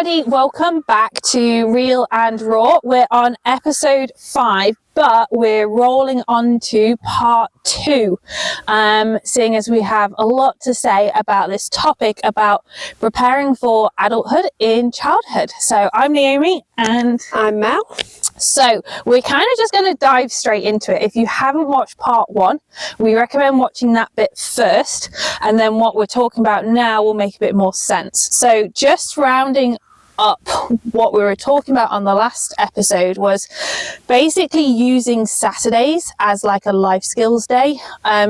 everybody, welcome back to Real and Raw. We're on episode 5, but we're rolling on to part 2, seeing as we have a lot to say about this topic about preparing for adulthood in childhood. So I'm Naomi and I'm Mel. So we're kind of just going to dive straight into it. If you haven't watched part 1, we recommend watching that bit first, and then what we're talking about now will make a bit more sense. So just rounding up what we were talking about on the last episode was basically using Saturdays as like a life skills day.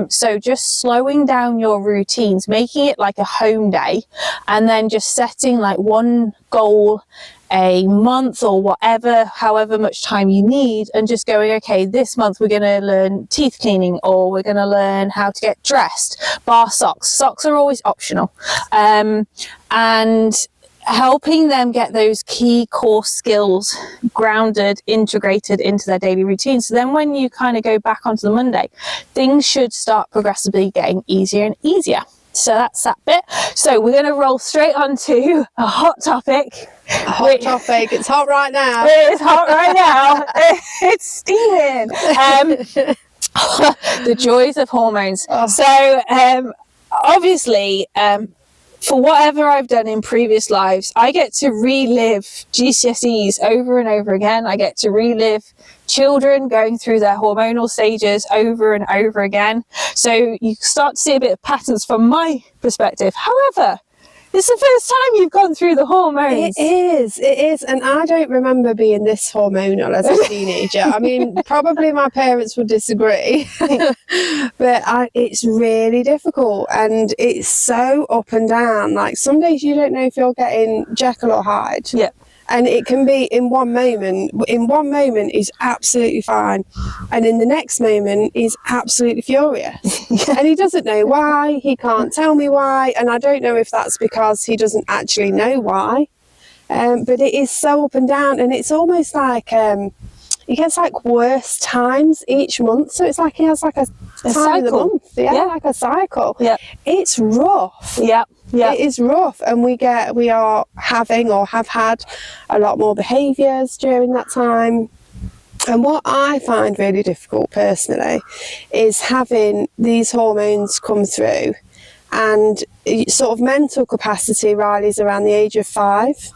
So just slowing down your routines, making it like a home day, and then just setting like one goal a month or whatever, however much time you need, and just going, okay, this month we're going to learn teeth cleaning, or we're going to learn how to get dressed. Bar socks are always optional, and helping them get those key core skills grounded, integrated into their daily routine. So then when you kind of go back onto the Monday, things should start progressively getting easier and easier. So that's that bit. So we're going to roll straight on to a hot topic. Topic. It's hot right now. It is hot right now. It's steaming. The joys of hormones. Oh. So obviously, for whatever I've done in previous lives, I get to relive GCSEs over and over again. I get to relive children going through their hormonal stages over and over again. So you start to see a bit of patterns from my perspective. However, it's the first time you've gone through the hormones. It is. And I don't remember being this hormonal as a teenager. I mean, probably my parents would disagree. But it's really difficult. And it's so up and down. Like some days you don't know if you're getting Jekyll or Hyde. Yeah. And it can be in one moment he's absolutely fine, and in the next moment he's absolutely furious. And he doesn't know why, he can't tell me why, and I don't know if that's because he doesn't actually know why, but it is so up and down, and it's almost like he gets like worse times each month, so it's like he has like a time of the month, like a cycle. Yeah, it's rough. Yeah, it is rough, and we are having or have had a lot more behaviours during that time. And what I find really difficult personally is having these hormones come through, and sort of mental capacity. Riley's around the age of 5,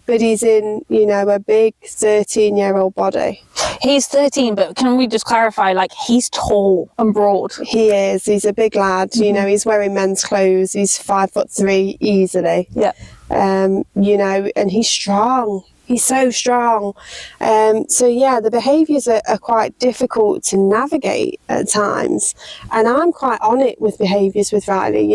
but he's in, a big 13-year-old body. He's 13, but can we just clarify, like, he's tall and broad? He is. He's a big lad. He's wearing men's clothes. He's 5'3" easily. Yeah. And he's strong. He's so strong. The behaviours are quite difficult to navigate at times. And I'm quite on it with behaviours with Riley.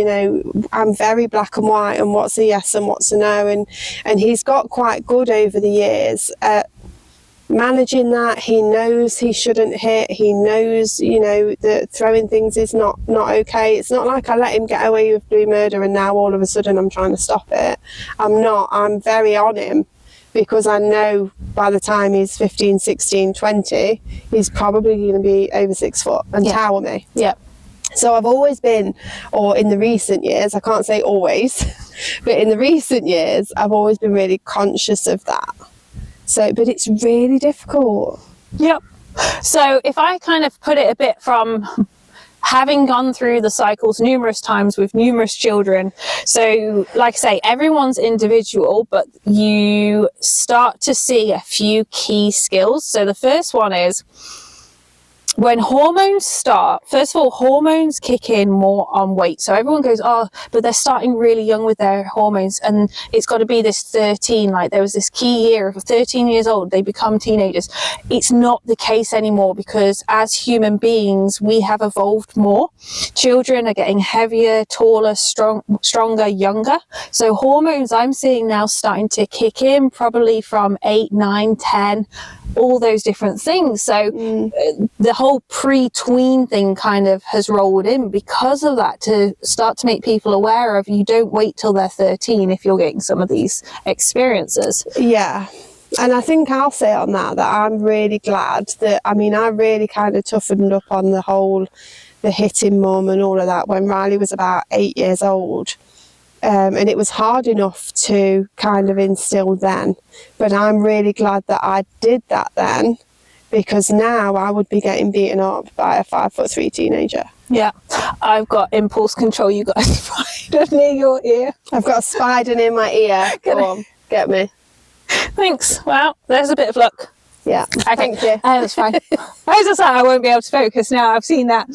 I'm very black and white and what's a yes and what's a no. And he's got quite good over the years at managing that. He knows he shouldn't hit. He knows, that throwing things is not okay. It's not like I let him get away with blue murder and now all of a sudden I'm trying to stop it. I'm not. I'm very on him, because I know by the time he's 15, 16, 20, he's probably going to be over 6 foot and tower me. Yeah. So I've always been, or in the recent years, I can't say always, but in the recent years, I've always been really conscious of that. So, but it's really difficult. Yep. So if I kind of put it a bit from having gone through the cycles numerous times with numerous children, so like I say, everyone's individual, but you start to see a few key skills. So the first one is when hormones start, first of all, hormones kick in more on weight. So everyone goes, oh, but they're starting really young with their hormones, and it's got to be this 13, like there was this key year of 13 years old, they become teenagers. It's not the case anymore, because as human beings, we have evolved more. Children are getting heavier, taller, stronger, younger. So hormones I'm seeing now starting to kick in probably from 8, 9, 10, all those different things. So the whole pre-tween thing kind of has rolled in because of that, to start to make people aware of, you don't wait till they're 13 if you're getting some of these experiences. Yeah. And I think I'll say on that I'm really glad that, I really kind of toughened up on the hitting mum and all of that when Riley was about 8 years old. And it was hard enough to kind of instill then, but I'm really glad that I did that then, because now I would be getting beaten up by a 5'3" teenager. Yeah, I've got impulse control. You got a spider near your ear. I've got a spider near my ear. Go on, get me. Thanks. Well, there's a bit of luck. Yeah, okay. Thank you. It's fine. I was just like, I won't be able to focus now. I've seen that.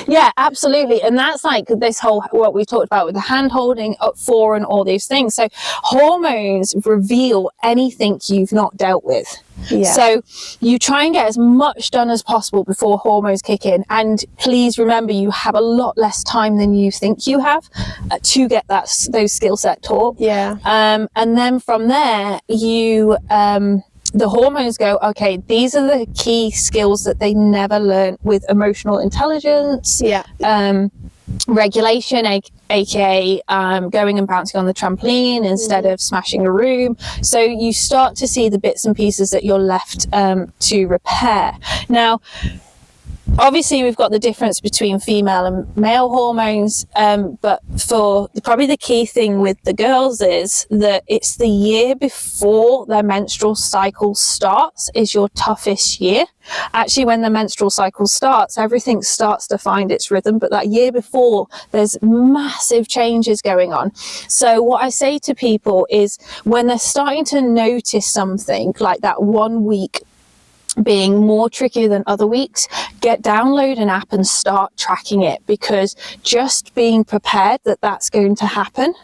Yeah, absolutely. And that's like this whole, what we talked about with the hand holding up for and all these things. So hormones reveal anything you've not dealt with. Yeah. So you try and get as much done as possible before hormones kick in. And please remember, you have a lot less time than you think you have to get those skill set taught. Yeah. And then from there, the hormones go, okay, these are the key skills that they never learned with emotional intelligence. Yeah. Regulation, aka going and bouncing on the trampoline instead of smashing a room. So you start to see the bits and pieces that you're left to repair. Now, obviously we've got the difference between female and male hormones, but for probably the key thing with the girls is that it's the year before their menstrual cycle starts is your toughest year. Actually, when the menstrual cycle starts, everything starts to find its rhythm, but that year before, there's massive changes going on. So what I say to people is when they're starting to notice something like that 1 week being more trickier than other weeks, download an app and start tracking it, because just being prepared that that's going to happen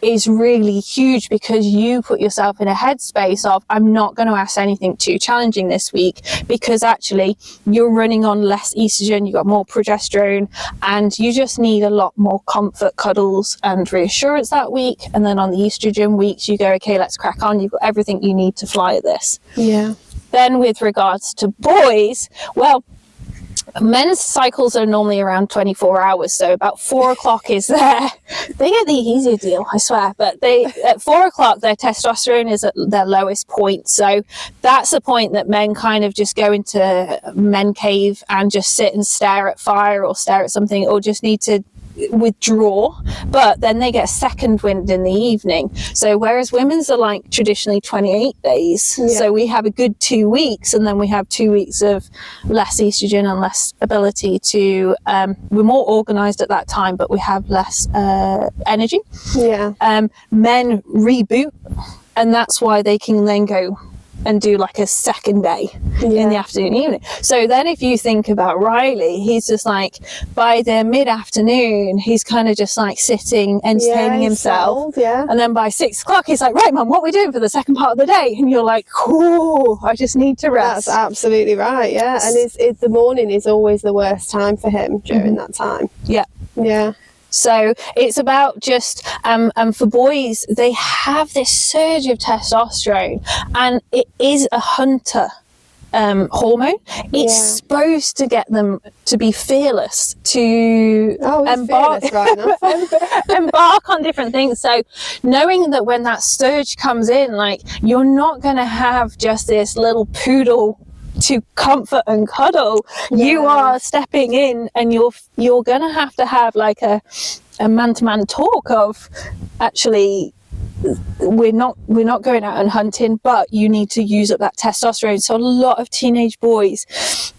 is really huge, because you put yourself in a headspace of, I'm not going to ask anything too challenging this week, because actually you're running on less estrogen, you've got more progesterone, and you just need a lot more comfort, cuddles and reassurance that week. And then on the estrogen weeks, you go, okay, let's crack on, you've got everything you need to fly at this. Yeah. Then with regards to boys, well, men's cycles are normally around 24 hours, so about 4 o'clock is there. They get the easier deal, I swear, but at 4 o'clock their testosterone is at their lowest point. So that's the point that men kind of just go into men cave and just sit and stare at fire or stare at something, or just need to withdraw, but then they get second wind in the evening. So whereas women's are like traditionally 28 days, so we have a good 2 weeks, and then we have 2 weeks of less estrogen and less ability to we're more organized at that time, but we have less energy. Men reboot, and that's why they can then go and do like a second day in the afternoon, evening. So then if you think about Riley, he's just like, by the mid-afternoon, he's kind of just like sitting, entertaining himself. And then by 6 o'clock, he's like, right, Mum, what are we doing for the second part of the day? And you're like, cool, I just need to rest. That's absolutely right, yeah. And the morning is always the worst time for him during that time. Yeah. So it's about just, and for boys, they have this surge of testosterone, and it is a hunter hormone. It's supposed to get them to be fearless, to embark on different things. So knowing that when that surge comes in, like, you're not going to have just this little poodle to comfort and cuddle. You are stepping in, and you're gonna have to have like a man-to-man talk of, actually, we're not going out and hunting, but you need to use up that testosterone. So a lot of teenage boys,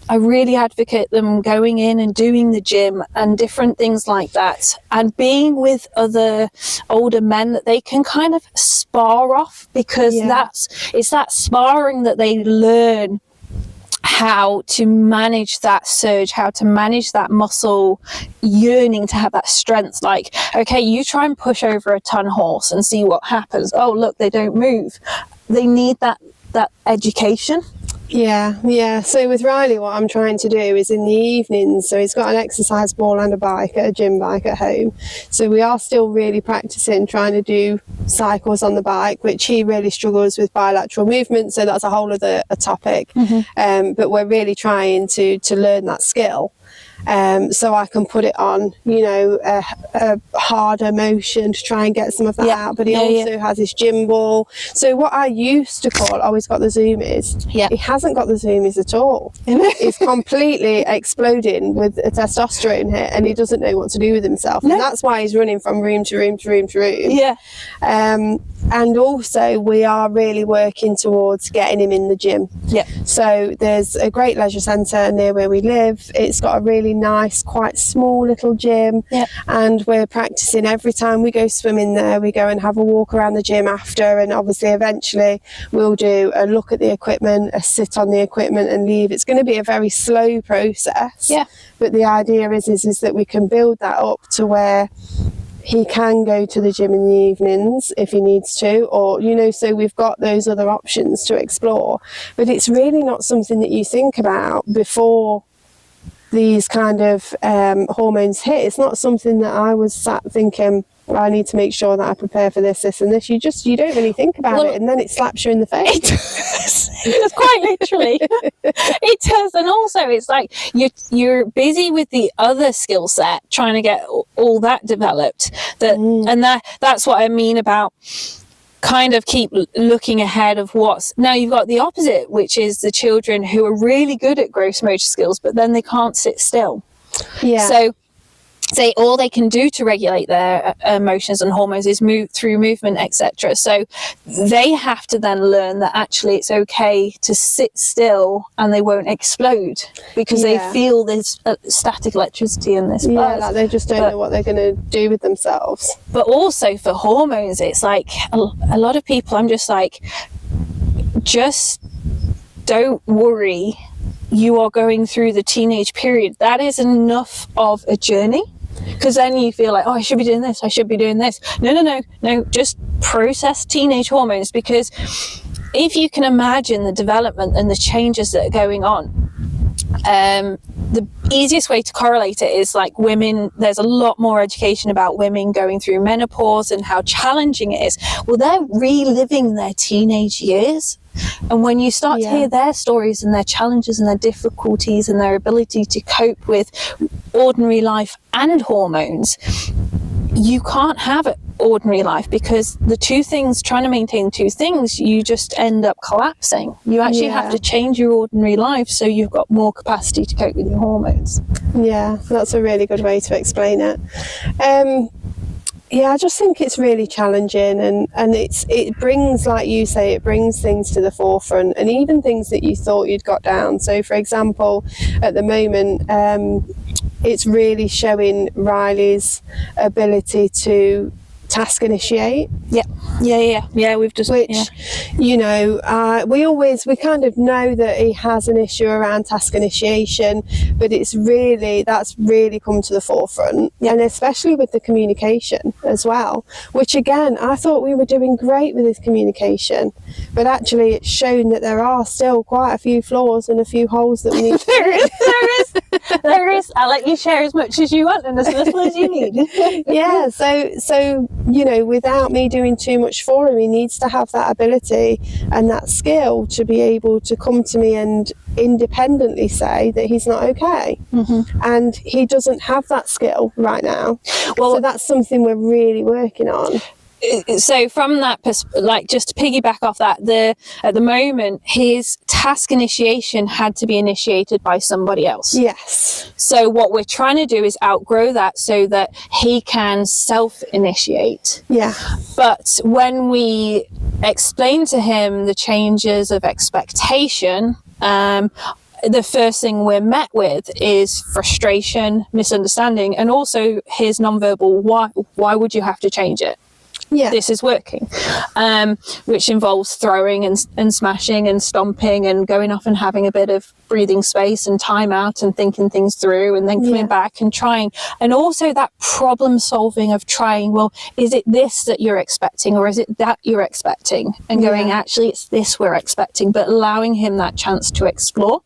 I really advocate them going in and doing the gym and different things like that, and being with other older men that they can kind of spar off, because it's that sparring that they learn how to manage that surge, how to manage that muscle yearning to have that strength. Like, okay, you try and push over a ton horse and see what happens. Oh, look, they don't move. They need that education. Yeah. So with Riley, what I'm trying to do is in the evenings, so he's got an exercise ball and a gym bike at home. So we are still really practicing trying to do cycles on the bike, which he really struggles with bilateral movement. So that's a whole other topic. But we're really trying to learn that skill. so I can put it on, you know, a harder motion to try and get some of that out. But he also has his gym ball. So what I used to call, oh, he's got the zoomies. He hasn't got the zoomies at all. He's completely exploding with a testosterone hit, and he doesn't know what to do with himself. And that's why he's running from room to room to room to room. And also we are really working towards getting him in the gym. So there's a great leisure centre near where we live. It's got a really nice, quite small little gym, and we're practicing every time we go swimming there. We go and have a walk around the gym after, and obviously eventually we'll do a look at the equipment, a sit on the equipment and leave. It's going to be a very slow process, but the idea is that we can build that up to where he can go to the gym in the evenings if he needs to, or, you know, so we've got those other options to explore. But it's really not something that you think about before these kind of hormones hit. It's not something that I was sat thinking, well, I need to make sure that I prepare for this, this and this. You don't really think about it, and then it slaps you in the face. It's quite literally. It does. And also it's like you're busy with the other skill set, trying to get all that developed. And that's what I mean about kind of keep looking ahead of what's now. You've got the opposite, which is the children who are really good at gross motor skills, but then they can't sit still. So all they can do to regulate their emotions and hormones is move through movement, etc. So they have to then learn that actually it's okay to sit still and they won't explode, because they feel this static electricity in this buzz. Like they just don't know what they're going to do with themselves. But also for hormones, it's like a lot of people, I'm just like, just don't worry. You are going through the teenage period. That is enough of a journey. Because then you feel like, oh, I should be doing this, I should be doing this. No, just process teenage hormones. Because if you can imagine the development and the changes that are going on, the easiest way to correlate it is like women. There's a lot more education about women going through menopause and how challenging it is. Well, they're reliving their teenage years. And when you start to hear their stories and their challenges and their difficulties and their ability to cope with ordinary life and hormones, you can't have an ordinary life, because the two things, trying to maintain two things, you just end up collapsing. You actually have to change your ordinary life so you've got more capacity to cope with your hormones. Yeah, that's a really good way to explain it. I just think it's really challenging, and it brings, like you say, it brings things to the forefront, and even things that you thought you'd got down. So for example, at the moment, it's really showing Riley's ability to task initiate. We've just, you know, we kind of know that he has an issue around task initiation, but that's really come to the forefront, and especially with the communication as well, which again, I thought we were doing great with his communication, but actually it's shown that there are still quite a few flaws and a few holes that we need to there is. I'll let you share as much as you want and as little as you need. So you know, without me doing too much for him, he needs to have that ability and that skill to be able to come to me and independently say that he's not okay. And he doesn't have that skill right now. So that's something we're really working on. So from that like, just to piggyback off that, at the moment his task initiation had to be initiated by somebody else. Yes. So what we're trying to do is outgrow that so that he can self-initiate. But when we explain to him the changes of expectation, the first thing we're met with is frustration, misunderstanding, and also his nonverbal why would you have to change it? This is working, which involves throwing and smashing and stomping and going off and having a bit of breathing space and time out and thinking things through, and then coming back and trying. And also that problem solving of trying, well, is it this that you're expecting, or is it that you're expecting? And going, actually, it's this we're expecting, but allowing him that chance to explore.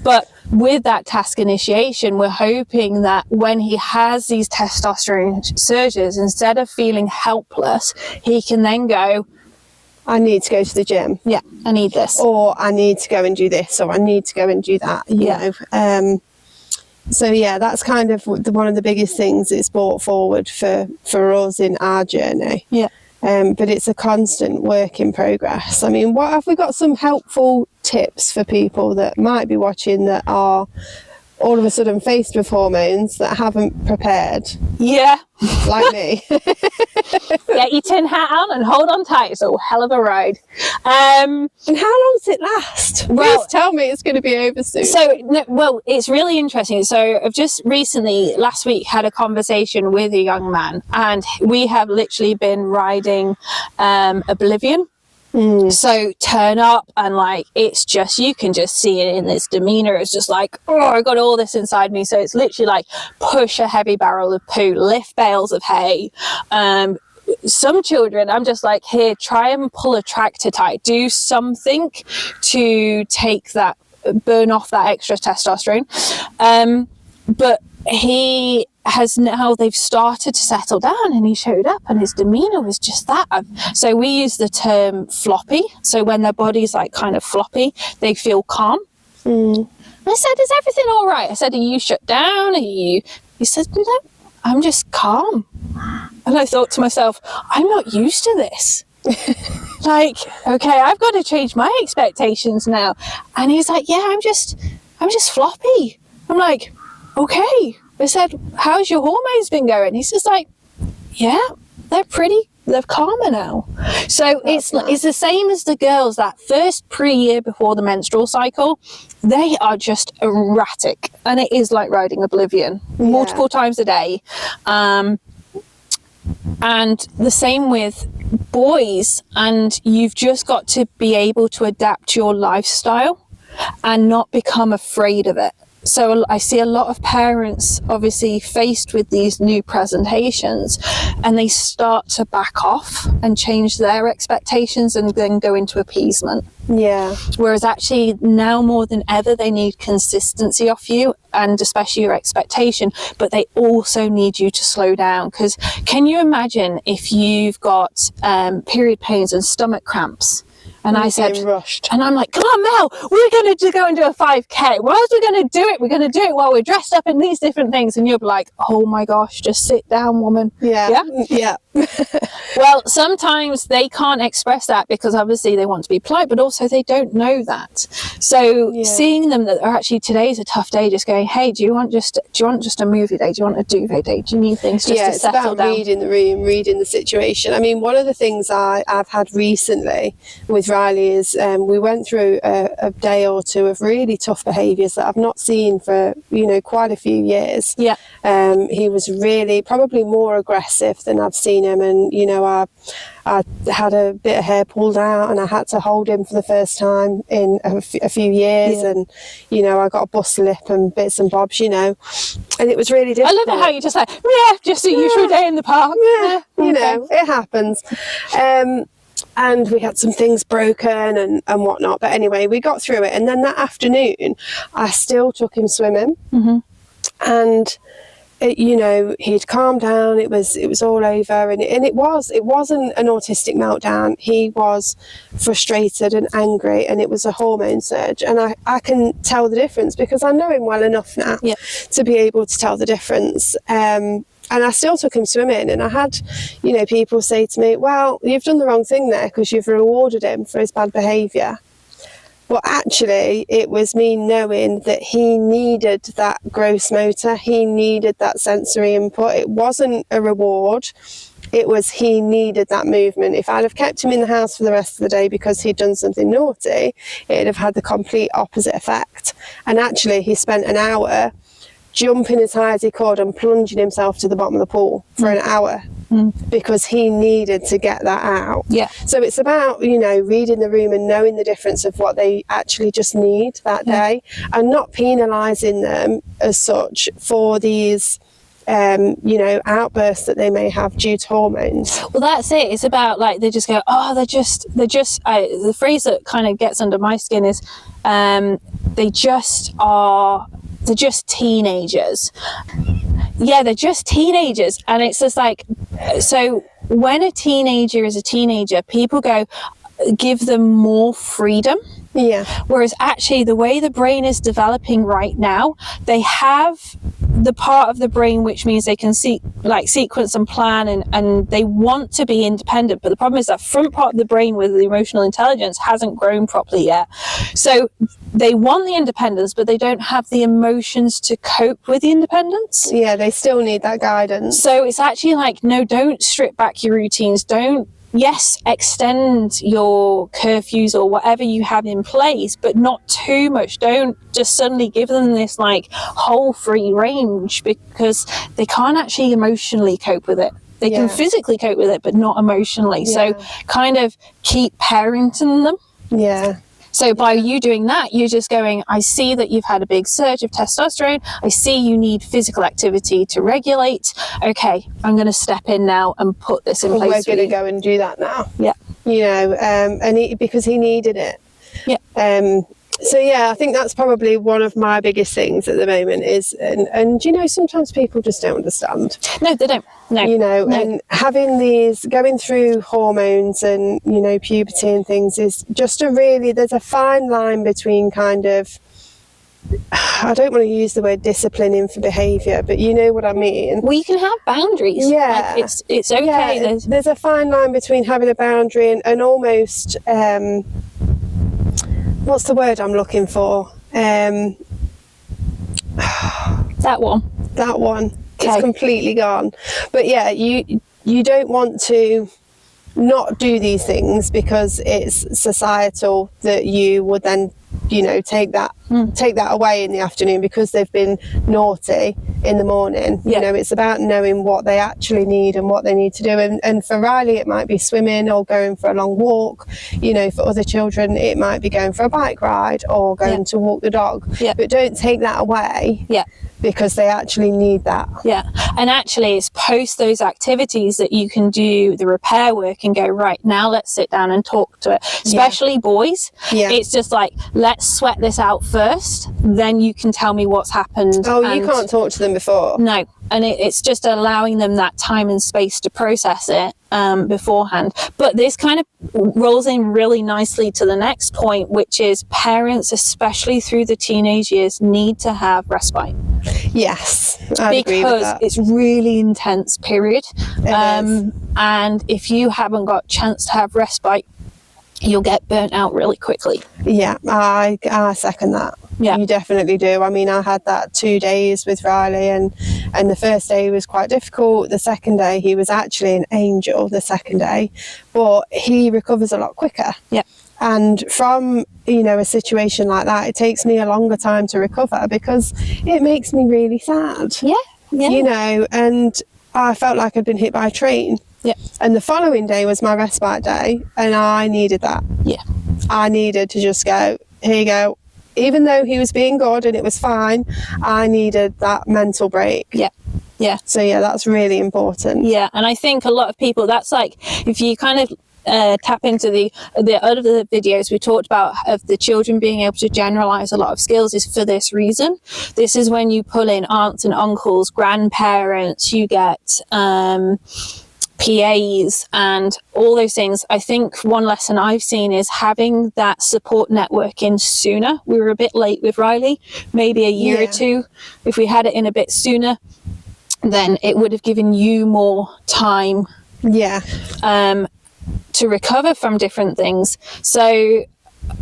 But with that task initiation, we're hoping that when he has these testosterone surges, instead of feeling helpless, he can then go, I need to go to the gym. I need this. Or I need to go and do this, or I need to go and do that. You know, So yeah, that's kind of one of the biggest things it's brought forward for us in our journey. Yeah. But it's a constant work in progress. I mean, what have we got some helpful tips for people that might be watching that are all of a sudden faced with hormones that haven't prepared? Yeah. Like me. Get your tin hat on and hold on tight. It's a hell of a ride. And how long does it last? Well, please tell me it's going to be over soon. Well, it's really interesting. So I've just recently, last week, had a conversation with a young man, and we have literally been riding Oblivion. So turn up, and like, it's just, you can just see it in his demeanor. It's just like, oh, I got all this inside me. So it's literally like, push a heavy barrel of poo, lift bales of hay. Some children, I'm just like, here, try and pull a tractor tire, do something to take that, burn off that extra testosterone. But he has now, they've started to settle down, and he showed up and his demeanor was just that. So we use the term floppy. So when their body's like kind of floppy, they feel calm. I said, is everything all right? I said, are you shut down? He said, no, I'm just calm. And I thought to myself, I'm not used to this. Like, okay, I've got to change my expectations now. And he's like, yeah, I'm just floppy. I'm like, okay. I said, how's your hormones been going? He's just like, yeah, they're calmer now. So it's the same as the girls, that first pre-year before the menstrual cycle, they are just erratic. And it is like riding Oblivion multiple times a day. And the same with boys, and you've just got to be able to adapt your lifestyle and not become afraid of it. So I see a lot of parents obviously faced with these new presentations, and they start to back off and change their expectations and then go into appeasement. Yeah. Whereas actually now more than ever, they need consistency off you, and especially your expectation, but they also need you to slow down. Because can you imagine if you've got period pains and stomach cramps? And I said, rushed. And I'm like, come on, Mel, we're going to go and do a 5K. Why else are we going to do it? We're going to do it while we're dressed up in these different things. And you'll be like, oh my gosh, just sit down, woman. Yeah. Well, sometimes they can't express that because obviously they want to be polite, but also they don't know that. So seeing them that are actually, today's a tough day, just going, hey, do you want just a movie day? Do you want a duvet day? Do you need things just to settle down? It's about reading the room, reading the situation. I mean, one of the things I've had recently with Riley is we went through a day or two of really tough behaviours that I've not seen for, quite a few years. Yeah. He was really probably more aggressive than I've seen him, and I had a bit of hair pulled out, and I had to hold him for the first time in a few years, and I got a bust lip and bits and bobs, and it was really difficult. I love it how you just like, just a usual day in the park. It happens. And we had some things broken and whatnot, but anyway, we got through it. And then that afternoon I still took him swimming, and he'd calmed down. It was all over, and it wasn't an autistic meltdown. He was frustrated and angry, and it was a hormone surge. And I can tell the difference because I know him well enough now to be able to tell the difference. And I still took him swimming, and I had, people say to me, well, you've done the wrong thing there because you've rewarded him for his bad behaviour. Well, actually, it was me knowing that he needed that gross motor. He needed that sensory input. It wasn't a reward. It was he needed that movement. If I'd have kept him in the house for the rest of the day because he'd done something naughty, it'd have had the complete opposite effect. And actually, he spent an hour jumping as high as he could and plunging himself to the bottom of the pool for an hour because he needed to get that out. So it's about reading the room and knowing the difference of what they actually just need that day, and not penalising them as such for these outbursts that they may have due to hormones. Well, that's it. It's about like, they just go, oh, they're just the phrase that kind of gets under my skin is they're just teenagers. Yeah, they're just teenagers. And it's just like, so when a teenager is a teenager, people go, give them more freedom. Yeah. Whereas actually the way the brain is developing right now, they have the part of the brain which means they can sequence and plan, and they want to be independent, but the problem is that front part of the brain with the emotional intelligence hasn't grown properly yet. So they want the independence, but they don't have the emotions to cope with the independence. Yeah, they still need that guidance. So it's actually like, no, don't strip back your routines, yes, extend your curfews or whatever you have in place, but not too much. Don't just suddenly give them this like whole free range, because they can't actually emotionally cope with it. They can physically cope with it, but not emotionally. So kind of keep parenting them. Yeah. So by you doing that, you're just going, I see that you've had a big surge of testosterone. I see you need physical activity to regulate. Okay, I'm going to step in now and put this in place. We're going to go and do that now. Yeah. You know, because he needed it. Yeah. So yeah, I think that's probably one of my biggest things at the moment is, and you know, sometimes people just don't understand. No, they don't. No. You know, and having going through hormones and, you know, puberty and things is just there's a fine line between kind of, I don't want to use the word disciplining for behaviour, but you know what I mean. Well, you can have boundaries. Yeah. Like it's okay. Yeah, there's a fine line between having a boundary and almost, what's the word I'm looking for? That one. Okay. It's completely gone. But yeah, you don't want to not do these things because it's societal that you would then, you know, take that away in the afternoon because they've been naughty in the morning. You know, it's about knowing what they actually need and what they need to do. And for Riley, it might be swimming or going for a long walk. You know, for other children, it might be going for a bike ride or going to walk the dog. Yeah. But don't take that away. Yeah. Because they actually need that. Yeah. And actually it's post those activities that you can do the repair work and go, right, now let's sit down and talk to it. Especially boys. Yeah. It's just like, let's sweat this out first, then you can tell me what's happened. Oh, you can't talk to them before. No. And it's just allowing them that time and space to process it beforehand. But this kind of rolls in really nicely to the next point, which is parents, especially through the teenage years, need to have respite. Yes, I agree with that. It's really intense period. And if you haven't got a chance to have respite, you'll get burnt out really quickly. Yeah, I second that. Yeah, you definitely do. I mean, I had that 2 days with Riley, and the first day was quite difficult. The second day, he was actually an angel. The second day, but he recovers a lot quicker. Yeah. And from, you know, a situation like that, it takes me a longer time to recover because it makes me really sad. Yeah. Yeah. You know, and I felt like I'd been hit by a train. Yeah. And the following day was my respite day, and I needed that. Yeah. I needed to just go, here you go. Even though he was being good and it was fine, I needed that mental break. Yeah. Yeah. So yeah, that's really important. Yeah. And I think a lot of people, that's like, if you kind of tap into the other videos we talked about of the children being able to generalize a lot of skills, is for this reason. This is when you pull in aunts and uncles, grandparents, you get PAs and all those things. I think one lesson I've seen is having that support network in sooner. We were a bit late with Riley, maybe a year or two. If we had it in a bit sooner, then it would have given you more time to recover from different things. So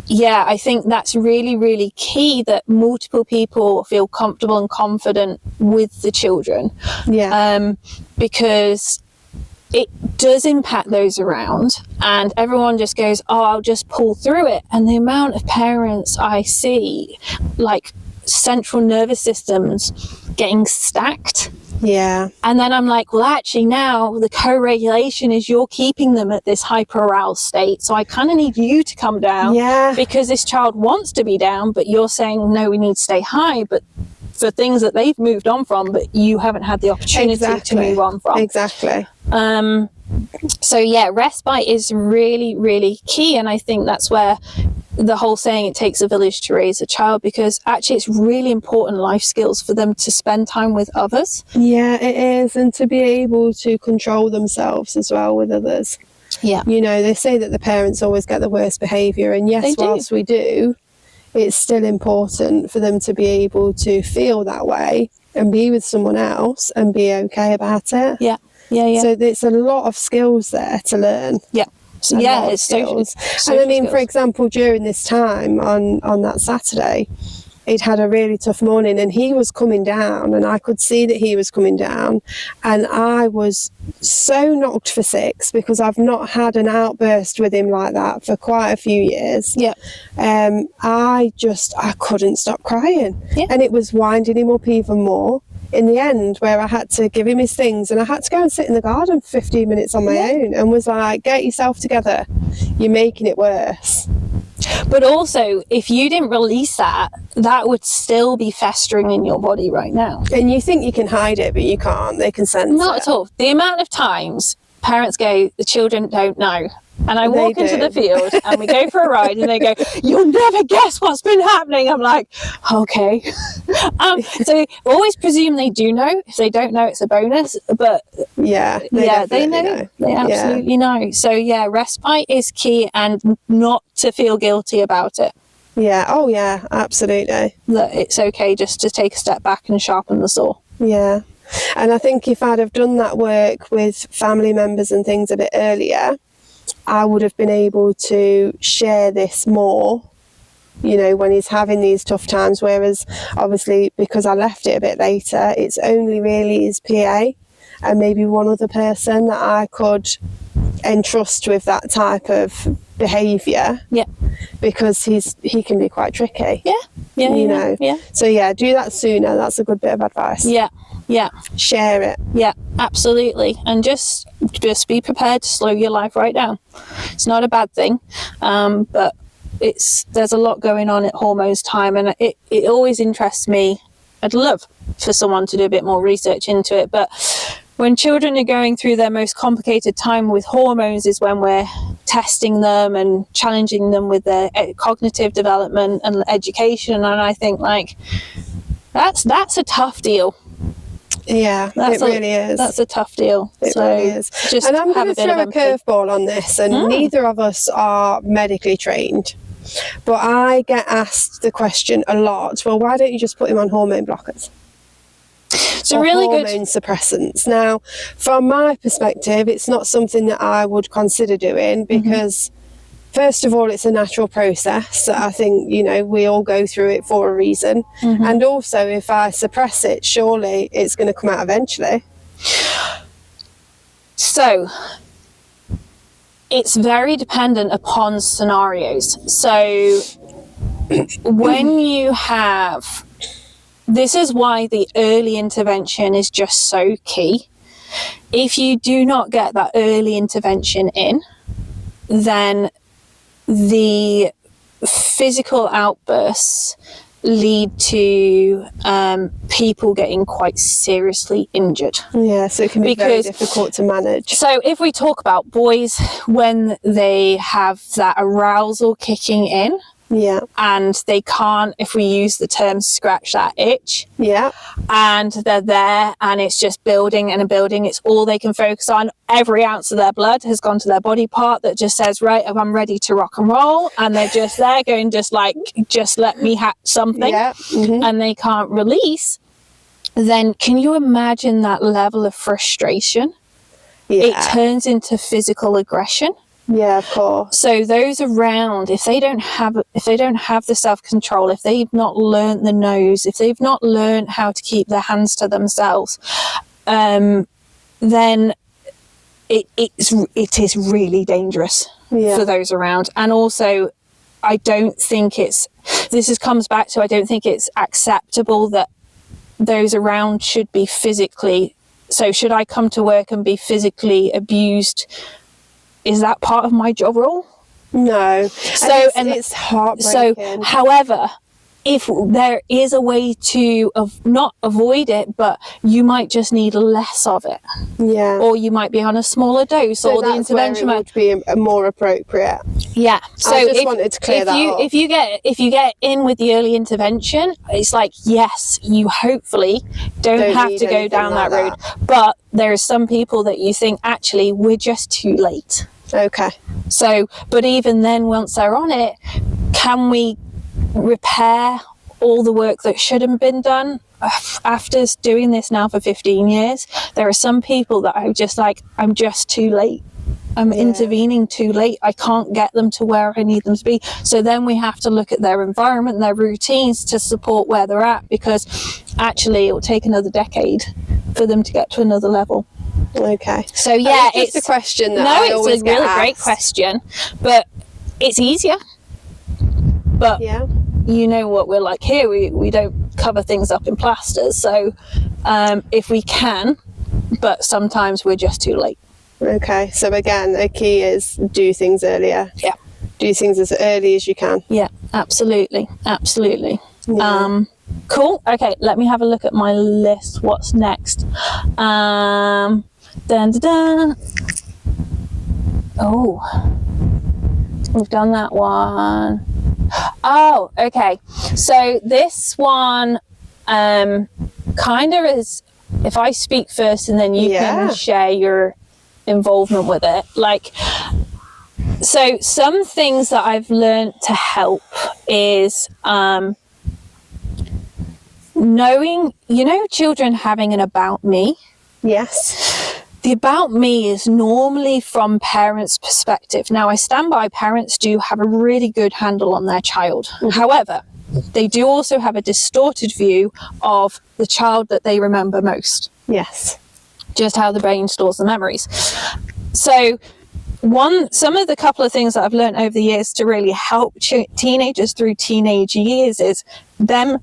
yeah, I think that's really, really key, that multiple people feel comfortable and confident with the children. Yeah. Because it does impact those around, and everyone just goes, oh, I'll just pull through it. And the amount of parents I see, like central nervous systems getting stacked. Yeah. And then I'm like, well, actually now the co-regulation is you're keeping them at this hyper-aroused state. So I kind of need you to come down. Yeah. Because this child wants to be down, but you're saying, no, we need to stay high. But for things that they've moved on from, but you haven't had the opportunity to move on from. Exactly. So yeah, respite is really, really key. And I think that's where the whole saying, it takes a village to raise a child, because actually it's really important life skills for them to spend time with others. Yeah, it is. And to be able to control themselves as well with others. Yeah. You know, they say that the parents always get the worst behaviour, and yes, They do. whilst we do, it's still important for them to be able to feel that way and be with someone else and be okay about it. Yeah. So there's a lot of skills there to learn. Yeah. So it's skills. social And I mean, skills. for example, during this time on that Saturday, he'd had a really tough morning and he was coming down, and I could see that he was coming down, and I was so knocked for six because I've not had an outburst with him like that for quite a few years. Yeah. I couldn't stop crying. Yeah. And it was winding him up even more in the end, where I had to give him his things and I had to go and sit in the garden for 15 minutes on my own, and was like, get yourself together, you're making it worse. But also, if you didn't release that would still be festering in your body right now. And you think you can hide it, but you can't. They can sense Not it. at all. The amount of times parents go, the children don't know. And I walk into the field and we go for a ride and they go, you'll never guess what's been happening. I'm like, okay. So we always presume they do know. If they don't know, it's a bonus. But they know. They absolutely know. So respite is key, and not to feel guilty about it. Yeah. Oh yeah, absolutely. That it's okay just to take a step back and sharpen the saw. Yeah. And I think if I'd have done that work with family members and things a bit earlier, I would have been able to share this more, you know, when he's having these tough times. Whereas obviously, because I left it a bit later, it's only really his PA and maybe one other person that I could entrust with that type of behaviour. Yeah. Because he can be quite tricky. Yeah. So do that sooner. That's a good bit of advice. Yeah. Share it. Yeah, absolutely. And just be prepared to slow your life right down. It's not a bad thing, but there's a lot going on at hormones time, and it always interests me. I'd love for someone to do a bit more research into it, but when children are going through their most complicated time with hormones is when we're testing them and challenging them with their cognitive development and education, and I think like that's a tough deal. Yeah, it really is. That's a tough deal. It really is. And I'm going to throw a curveball on this, and neither of us are medically trained, but I get asked the question a lot, well, why don't you just put him on hormone blockers? It's a really good hormone suppressants. Now, from my perspective, it's not something that I would consider doing because first of all, it's a natural process. I think, you know, we all go through it for a reason. And also, if I suppress it, surely it's going to come out eventually. So, it's very dependent upon scenarios. So, when you have... This is why the early intervention is just so key. If you do not get that early intervention in, then the physical outbursts lead to people getting quite seriously injured. Yeah, so it can be very difficult to manage. So if we talk about boys, when they have that arousal kicking in, and they can't, if we use the term, scratch that itch. And they're there and it's just building and building. It's all they can focus on. Every ounce of their blood has gone to their body part that just says, right, I'm ready to rock and roll. And they're just there going, just let me have something. And they can't release. Then can you imagine that level of frustration? It turns into physical aggression. Yeah, of course. So those around, if they don't have the self-control, if they've not learned the nose, if they've not learned how to keep their hands to themselves, then it is really dangerous for those around. And also, I don't think comes back to, I don't think it's acceptable that those around should be physically. So should I come to work and be physically abused? Is that part of my job role? No. So it's heartbreaking. So, however, if there is a way to not avoid it, but you might just need less of it. Yeah. Or you might be on a smaller dose, so or the intervention would be more appropriate. Yeah. So I just wanted to clear that up. If you get in with the early intervention, it's like, yes, you hopefully don't have to go down that road. But there are some people that you think, actually, we're just too late. Okay. So, but even then, once they're on it, can we repair all the work that should have been done? After doing this now for 15 years, there are some people that are just like, I'm just too late. I'm intervening too late. I can't get them to where I need them to be. So then we have to look at their environment and their routines to support where they're at, because actually it will take another decade for them to get to another level. Okay. So yeah, it's a question that I always get it's a really asked. great question, but it's easier. But you know what we're like here, we don't cover things up in plasters. So if we can, but sometimes we're just too late. Okay, so again, the key is do things earlier. Yeah. Do things as early as you can. Yeah, absolutely. Yeah. Cool. Okay, let me have a look at my list. What's next? Dun, dun, dun. Oh, we've done that one. Oh, okay. So this one kind of is, if I speak first and then you can share your involvement with it. Like, so some things that I've learned to help is knowing, children having an about me. Yes. The about me is normally from parents' perspective. Now, I stand by, parents do have a really good handle on their child. However, they do also have a distorted view of the child that they remember most. Yes. Just how the brain stores the memories. So some of the couple of things that I've learned over the years to really help teenagers through teenage years is them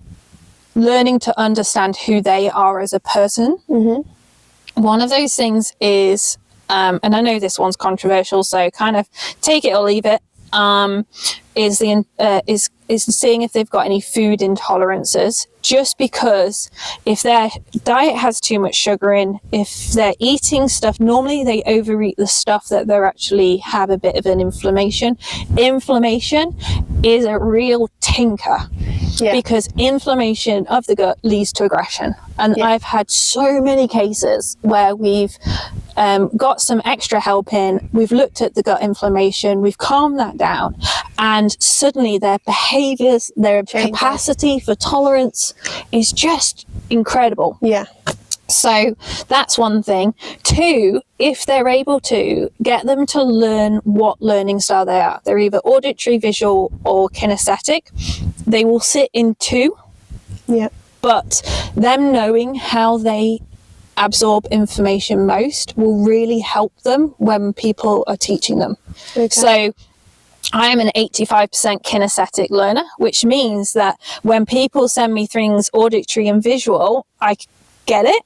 learning to understand who they are as a person. Mm-hmm. One of those things is, and I know this one's controversial, so kind of take it or leave it, is seeing if they've got any food intolerances. Just because if their diet has too much sugar in, if they're eating stuff, normally they overeat the stuff that they're actually have a bit of an inflammation. Inflammation is a real tinker, because inflammation of the gut leads to aggression. And I've had so many cases where we've got some extra help in, we've looked at the gut inflammation, we've calmed that down, and suddenly their behaviors, their capacity for tolerance is just incredible. Yeah. So that's one thing. Two, if they're able to get them to learn what learning style they are, they're either auditory, visual, or kinesthetic, they will sit in two. Yeah. But them knowing how they absorb information most will really help them when people are teaching them. Okay. So I am an 85% kinesthetic learner, which means that when people send me things auditory and visual, I get it,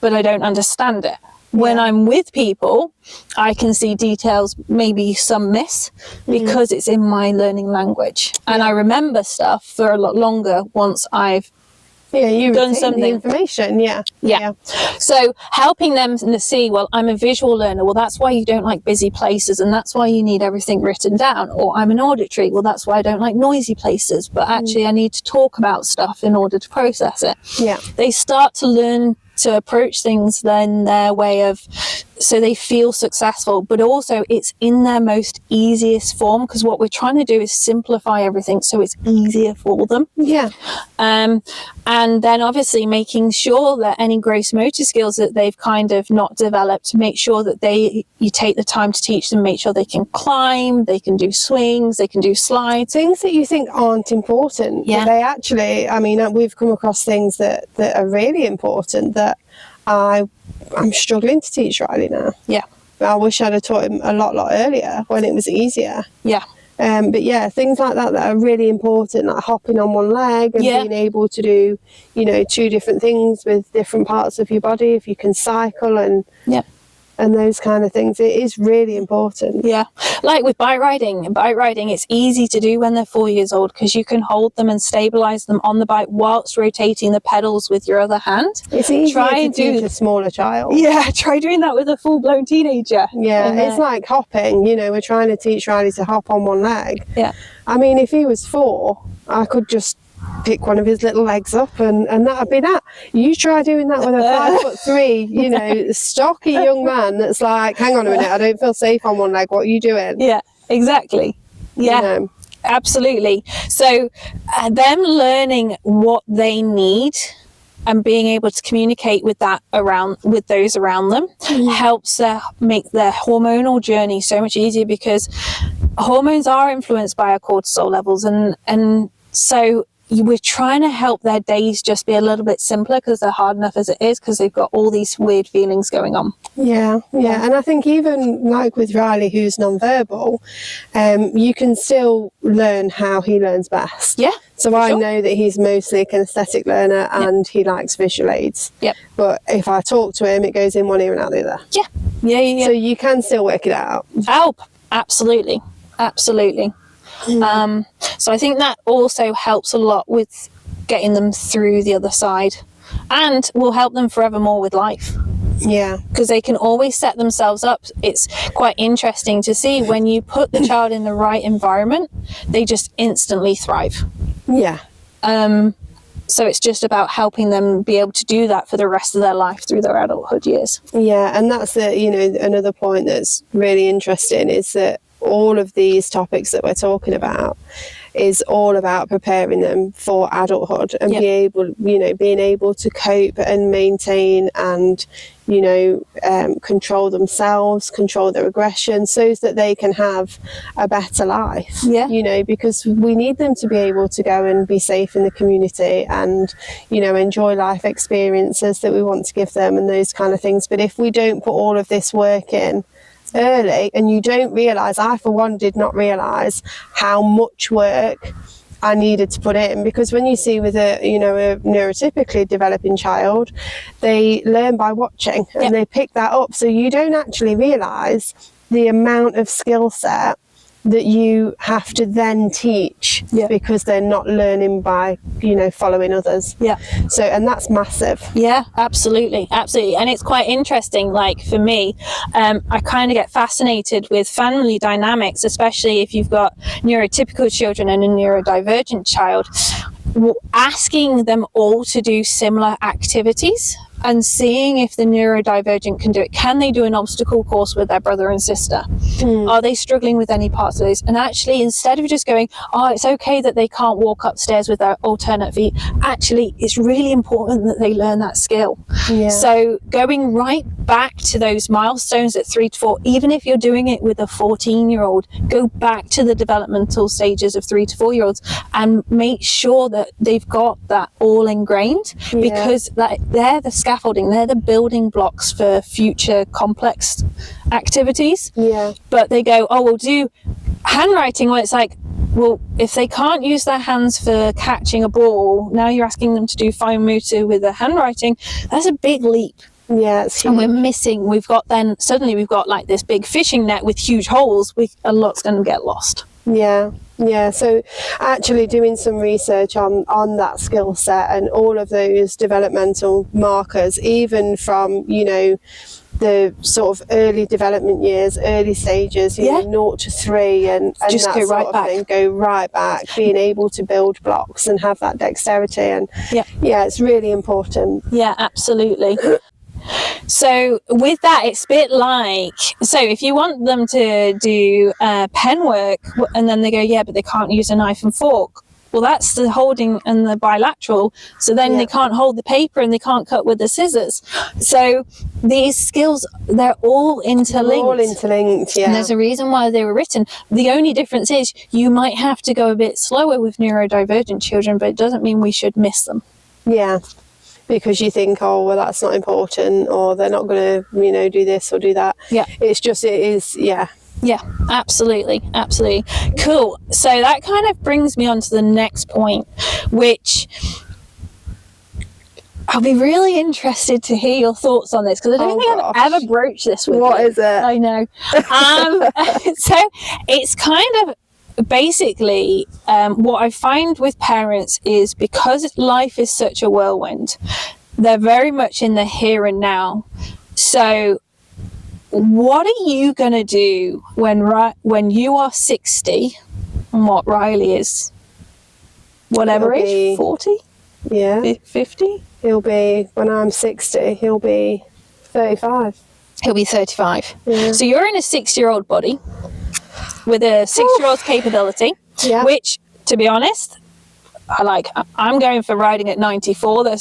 but I don't understand it. When I'm with people, I can see details, maybe some miss, because it's in my learning language. And I remember stuff for a lot longer once I've you've done something. The information, yeah. So helping them to see, well, I'm a visual learner. Well, that's why you don't like busy places, and that's why you need everything written down. Or I'm an auditory. Well, that's why I don't like noisy places. But actually, I need to talk about stuff in order to process it. Yeah. They start to learn to approach things then their way of, so they feel successful, but also it's in their most easiest form, because what we're trying to do is simplify everything so it's easier for them. Yeah. And then obviously making sure that any gross motor skills that they've kind of not developed, make sure that you take the time to teach them, make sure they can climb, they can do swings, they can do slides. Things that you think aren't important, but they actually, I mean, we've come across things that are really important that I'm struggling to teach Riley now. Yeah. I wish I'd have taught him a lot earlier when it was easier. Yeah. But yeah, things like that are really important, like hopping on one leg and being able to do, two different things with different parts of your body. If you can cycle and those kind of things, it is really important. Yeah, like with bike riding, it's easy to do when they're 4 years old, because you can hold them and stabilize them on the bike whilst rotating the pedals with your other hand. It's easier to teach a smaller child. Yeah, try doing that with a full-blown teenager. Yeah, it's like hopping. We're trying to teach Riley to hop on one leg. Yeah. I mean, if he was 4, I could just pick one of his little legs up, and that'd be that. You try doing that with a 5'3", you know, stocky young man that's like, hang on a minute, I don't feel safe on one leg. What are you doing? Yeah, exactly. Yeah. You know? Absolutely. So them learning what they need and being able to communicate with those around them helps make their hormonal journey so much easier, because hormones are influenced by our cortisol levels, and so we're trying to help their days just be a little bit simpler, because they're hard enough as it is, because they've got all these weird feelings going on. Yeah. And I think even like with Riley, who's non-verbal, you can still learn how he learns best. Yeah. So I know that he's mostly a kinesthetic learner, and he likes visual aids. Yep. But if I talk to him, it goes in one ear and out the other. Yeah. So you can still work it out. Absolutely. So I think that also helps a lot with getting them through the other side, and will help them forevermore with life. Yeah, because they can always set themselves up. It's quite interesting to see when you put the child in the right environment, they just instantly thrive. Yeah. So it's just about helping them be able to do that for the rest of their life through their adulthood years. Yeah, and that's another point that's really interesting is that all of these topics that we're talking about is all about preparing them for adulthood and being able to cope and maintain and control themselves, control their aggression, so that they can have a better life. Because we need them to be able to go and be safe in the community and enjoy life experiences that we want to give them and those kind of things. But if we don't put all of this work in early, and you don't realise, I for one did not realise how much work I needed to put in, because when you see with a neurotypically developing child, they learn by watching and they pick that up, so you don't actually realise the amount of skill set that you have to then teach because they're not learning by following others. So, and that's massive. Absolutely. And it's quite interesting, like for me, I kind of get fascinated with family dynamics, especially if you've got neurotypical children and a neurodivergent child, asking them all to do similar activities and seeing if the neurodivergent can do it. Can they do an obstacle course with their brother and sister? Are they struggling with any parts of those? And actually, instead of just going, it's okay that they can't walk upstairs with their alternate feet, actually, it's really important that they learn that skill. So going right back to those milestones at 3 to 4, even if you're doing it with a 14-year-old, go back to the developmental stages of 3 to 4-year-olds and make sure that they've got that all ingrained, because they're the scaffolding, they're the building blocks for future complex activities. But they go, we'll do handwriting, where it's like, well, if they can't use their hands for catching a ball, now you're asking them to do fine motor with their handwriting. That's a big leap. And we've got like this big fishing net with huge holes. A lot's going to get lost. So actually doing some research on that skill set and all of those developmental markers, even from the sort of early development years, early stages, 0 to 3, and just that go sort right of back. thing, go right back, being able to build blocks and have that dexterity, and it's really important. Absolutely. So with that, it's a bit like, so if you want them to do pen work and then they go, but they can't use a knife and fork, well, that's the holding and the bilateral, so then they can't hold the paper and they can't cut with the scissors. So these skills, they're all interlinked. And there's a reason why they were written. The only difference is you might have to go a bit slower with neurodivergent children, but it doesn't mean we should miss them. Because you think, that's not important, or they're not going to, do this or do that. It's just, it is, absolutely. Cool. So that kind of brings me on to the next point, which I'll be really interested to hear your thoughts on this, because I don't think I've ever broached this with you. What is it? I know. So it's kind of, basically, what I find with parents is, because life is such a whirlwind, they're very much in the here and now. So what are you going to do when you are 60, and what Riley is whatever age, 40? Yeah. 50? He'll be, when I'm 60, he'll be 35. He'll be 35. Yeah. So you're in a 6-year-old body with a 6-year-old's capability, Yeah. which, to be honest, I'm going for riding at 94.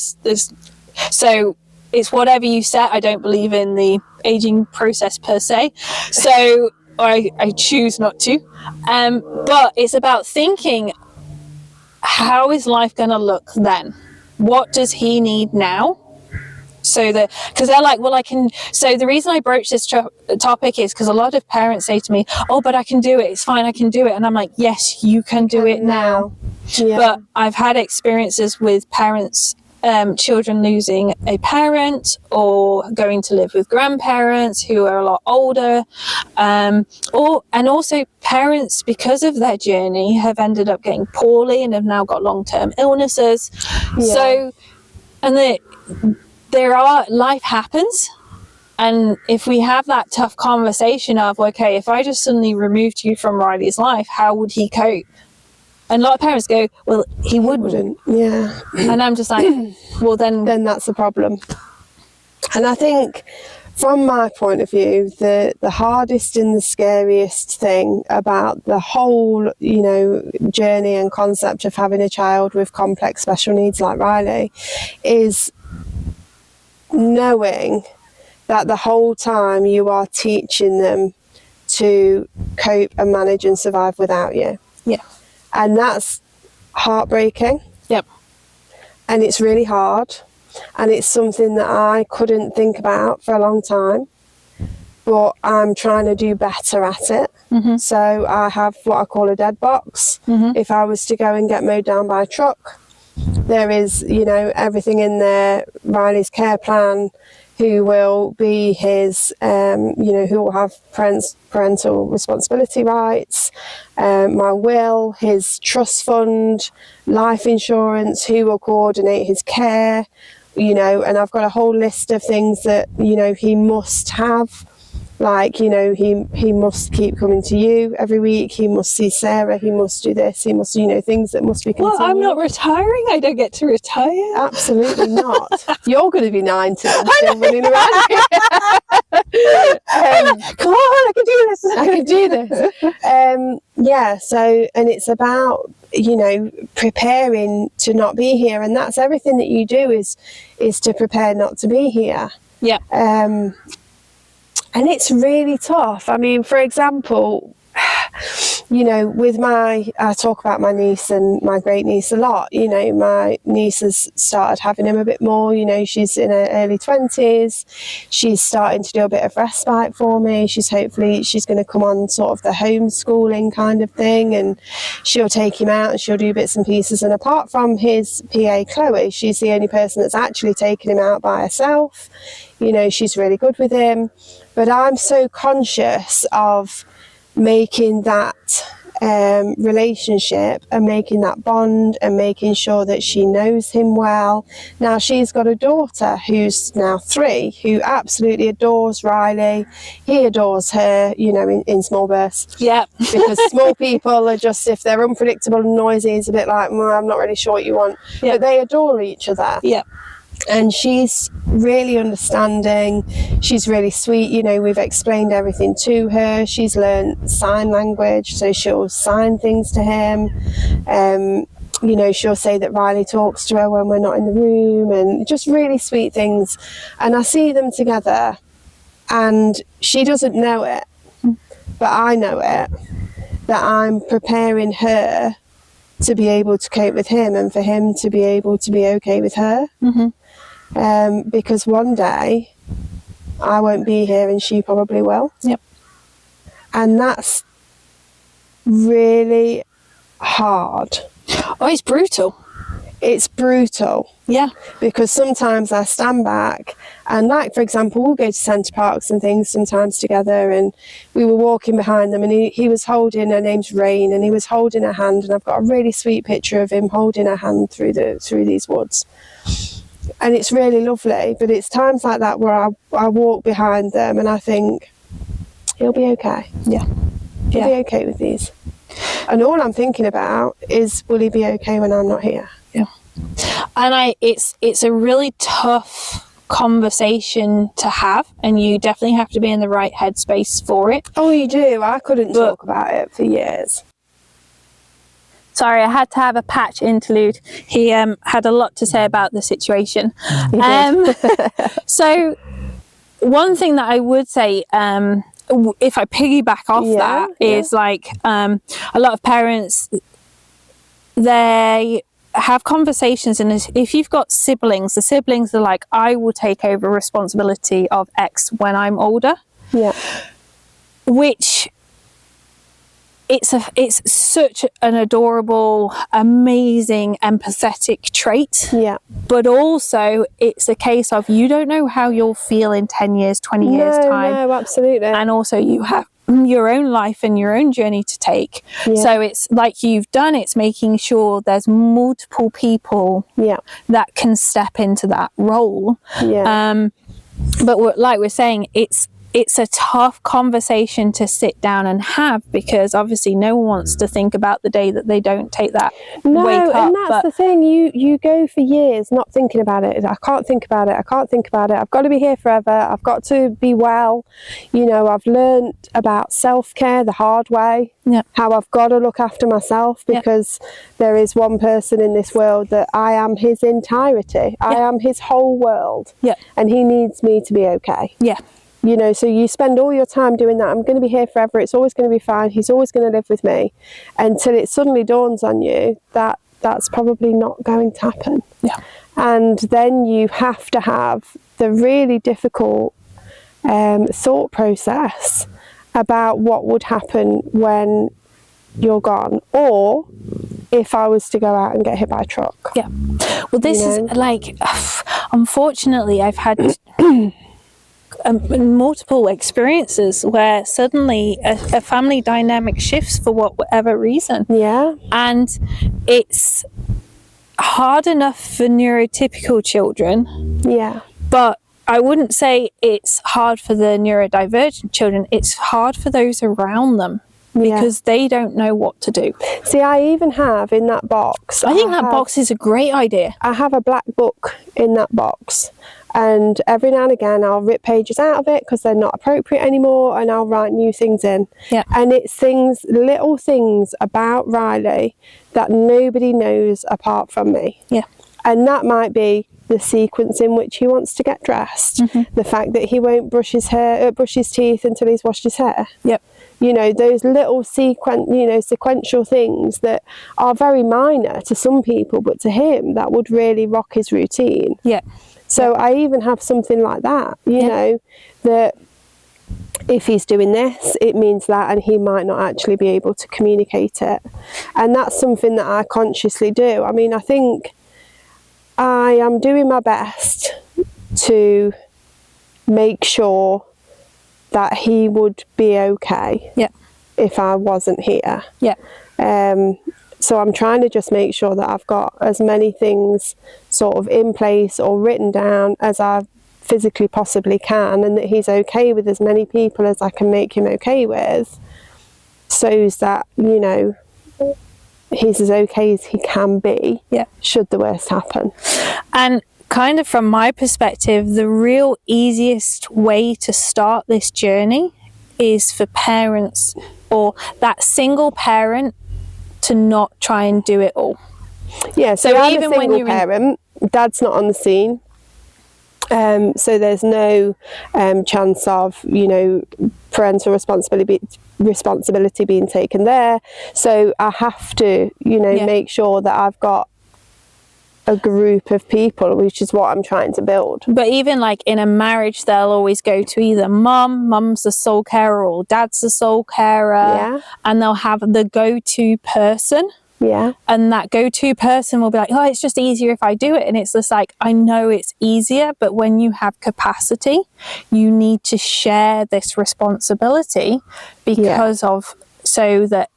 So it's whatever you set. I don't believe in the aging process per se. So I choose not to. But it's about thinking, how is life going to look then? What does he need now? So because they're like, well, I can. So the reason I broach this topic is because a lot of parents say to me, oh, but I can do it. It's fine. I can do it. And I'm like, yes, you can do it now. Yeah. But I've had experiences with parents, children losing a parent or going to live with grandparents who are a lot older, and also parents, because of their journey, have ended up getting poorly and have now got long-term illnesses. Yeah. So, and life happens. And if we have that tough conversation of, okay, if I just suddenly removed you from Riley's life, how would he cope? And a lot of parents go, well, he wouldn't. Yeah. And I'm just like, well, then that's the problem. And I think, from my point of view, the hardest and the scariest thing about the whole, journey and concept of having a child with complex special needs like Riley is knowing that the whole time you are teaching them to cope and manage and survive without you. Yeah. And that's heartbreaking. Yep. And it's really hard. And it's something that I couldn't think about for a long time. But I'm trying to do better at it. Mm-hmm. So I have what I call a dead box. Mm-hmm. If I was to go and get mowed down by a truck, there is, everything in there. Riley's care plan, who will be his, who will have parental responsibility rights, my will, his trust fund, life insurance, who will coordinate his care, and I've got a whole list of things that, he must have. Like, he must keep coming to you every week. He must see Sarah. He must do this. He must, things that must be continued. Well, I'm not retiring. I don't get to retire. Absolutely not. You're going to be 90 and still running around here. Come on, I can do this. I can do this. Yeah, so, and it's about, preparing to not be here. And that's everything that you do is to prepare not to be here. Yeah. And it's really tough. I mean, for example, with I talk about my niece and my great niece a lot. My niece has started having him a bit more. She's in her early 20s. She's starting to do a bit of respite for me. She's going to come on sort of the homeschooling kind of thing, and she'll take him out and she'll do bits and pieces. And apart from his PA, Chloe, she's the only person that's actually taken him out by herself. She's really good with him. But I'm so conscious of making that relationship and making that bond and making sure that she knows him well. Now, she's got a daughter who's now 3 who absolutely adores Riley. He adores her, in small bursts. Yeah. Because small people are just, if they're unpredictable and noisy, it's a bit like, I'm not really sure what you want. Yeah. But they adore each other. Yeah. And she's really understanding. She's really sweet. We've explained everything to her. She's learned sign language, so she'll sign things to him. She'll say that Riley talks to her when we're not in the room, and just really sweet things. And I see them together, and she doesn't know it, but I know it, that I'm preparing her to be able to cope with him and for him to be able to be okay with her. Mm-hmm. Because one day I won't be here and she probably will. Yep. And that's really hard. Oh, it's brutal. It's brutal. Yeah. Because sometimes I stand back and, like, for example, we'll go to centre parks and things sometimes together, and we were walking behind them, and he was holding, her name's Rain, and he was holding her hand, and I've got a really sweet picture of him holding her hand through these woods. And it's really lovely, but it's times like that where I walk behind them and I think, he'll be okay. Yeah. He'll be okay with these. And all I'm thinking about is, will he be okay when I'm not here? Yeah. And it's a really tough conversation to have, and you definitely have to be in the right headspace for it. Oh, you do. I couldn't talk about it for years. Sorry, I had to have a patch interlude. He had a lot to say about the situation. So one thing that I would say, if I piggyback off that, is like a lot of parents, they have conversations, and if you've got siblings, the siblings are like, I will take over responsibility of X when I'm older. Yeah. Which it's such an adorable, amazing, empathetic trait. Yeah. But also it's a case of, you don't know how you'll feel in 10 years, 20 years time. No, absolutely. And also you have your own life and your own journey to take. Yeah. So it's like you've done, it's making sure there's multiple people that can step into that role. Yeah. But like we're saying, it's a tough conversation to sit down and have, because obviously no one wants to think about the day that they don't take that wake up. And that's the thing, you go for years not thinking about it. I can't think about it, I've got to be here forever, I've got to be well. You know, I've learned about self-care the hard way, how I've got to look after myself, because there is one person in this world that I am his entirety. I am his whole world, and he needs me to be okay. You know, so you spend all your time doing that. I'm going to be here forever. It's always going to be fine. He's always going to live with me, until it suddenly dawns on you that that's probably not going to happen. Yeah. And then you have to have the really difficult thought process about what would happen when you're gone, or if I was to go out and get hit by a truck. Yeah. Well, this is like, unfortunately, I've had multiple experiences where suddenly a family dynamic shifts for whatever reason. Yeah. And it's hard enough for neurotypical children. Yeah. But I wouldn't say it's hard for the neurodivergent children. It's hard for those around them, because they don't know what to do. See, I even have in that box, I think that box is a great idea. I have a black book in that box. And every now and again, I'll rip pages out of it because they're not appropriate anymore, and I'll write new things in. Yeah. And it's things, little things about Riley that nobody knows apart from me. Yeah. And that might be the sequence in which he wants to get dressed, the fact that he won't brush his teeth until he's washed his hair. Yep. You know, those little sequential things that are very minor to some people, but to him, that would really rock his routine. Yeah. So I even have something like that, you know, that if he's doing this, it means that, and he might not actually be able to communicate it. And that's something that I consciously do. I mean, I think I am doing my best to make sure that he would be okay if I wasn't here. So I'm trying to just make sure that I've got as many things sort of in place or written down as I physically possibly can, and that he's okay with as many people as I can make him okay with, so that, you know, he's as okay as he can be should the worst happen. And kind of from my perspective, the real easiest way to start this journey is for parents, or that single parent, to not try and do it all. Yeah, so I'm even a single parent, Dad's not on the scene, so there's no chance of, you know, parental responsibility being taken there. So I have to, you know, make sure that I've got a group of people, which is what I'm trying to build. But even like in a marriage, they'll always go to either mum's the sole carer or dad's the sole carer, and they'll have the go-to person. Yeah. And that go-to person will be like, oh, it's just easier if I do it. And it's just like, I know it's easier, but when you have capacity, you need to share this responsibility, because of, so that